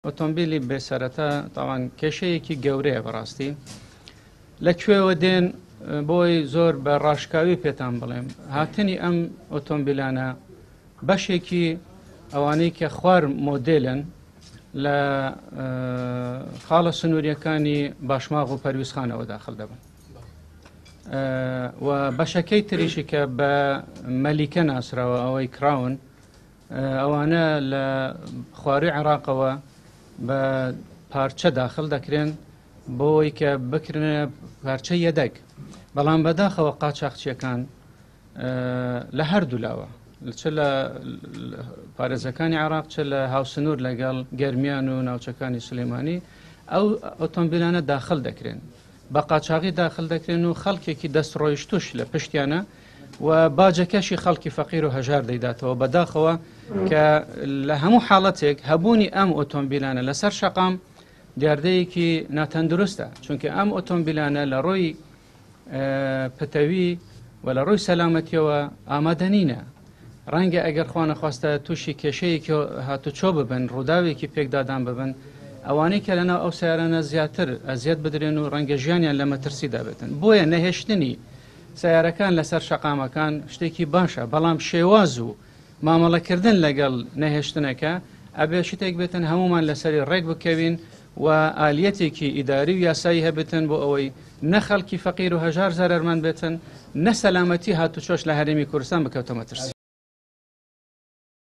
ئۆتۆمبیلی بێسەرەتا تاوان کێشەیەکی گەورەیە بەڕاستی لەکوێوە دێن بۆی زۆر بە ڕاشکاوی پێتان بڵێم هاتنی ئەم ئۆتۆمبیلانە بەشێکی ئەوانەی کە خوار مۆدێلن لە خاڵە سنووریەکانی باشماغ و پەرویزخانەوە داخل دەبن و بەشەکەی تریشی کە بە مەلیکە ناسراوە ئەوەی کراون ئەوانە لە خواری عێراقەوە بە پارچە داخل دەکرێن بۆی کە بکرنە پارچە یەدەک بەڵام بەداخەوە قاچاقچیەکان لە هەردوو لاوە چ لە پارێزەکانی عێراق چ لە هاوسنوور لەگەڵ گەرمیان و ناوچەکانی سلێمانی ئەو ئۆتۆمبیلانە داخل دەکرێن بە قاچاقی داخل دەکرێن و خەڵکێکی دەستڕۆیشتوش لە پشتیانە و باجەکەشی خەڵکی فەقیر و هەژار دەیداتەوە بەداخەوە کە لە هەموو حاڵەتێک هەبوونی ئەم ئۆتۆمبیلانە لەسەر شەقام دیاردەیەکی ناتەندروستە چونکە ئەم ئۆتۆمبیلانە لە ڕۆی پتەوی و لە ڕۆی سەلامەتیەوە ئامادەنینە ڕەنگە ئەگەر خوا نەخواستە تووشی کێشەیەکی هاتوچۆ ببن ڕووداوێکی پێکدادان ببن ئەوانەی کە لەناو ئەو سیارانە زیاتر ئەزیەت بدرێن و ڕەنگە ژیانیان لە مەترسیدا بێتن بۆیە نەهێشتنی سیارەکان لەسەر شەقامەکان شتێکی باشە بەڵام شێواز و مامەڵەکردن لەگەڵ نەهێشتنەکە ئەبێ شتێک بێتن هەمومان لەسەری ڕێک بکەوین و ئالیەتێکی ئیداری و یاسایی هەبێتن بۆ ئەوەی نە خەڵکی فەقیر و هەژار زەرەرمەند بێتن نە سەلامەتی هاتوچۆش لە هەرێمی کوردستان بکەوتە مەترسی.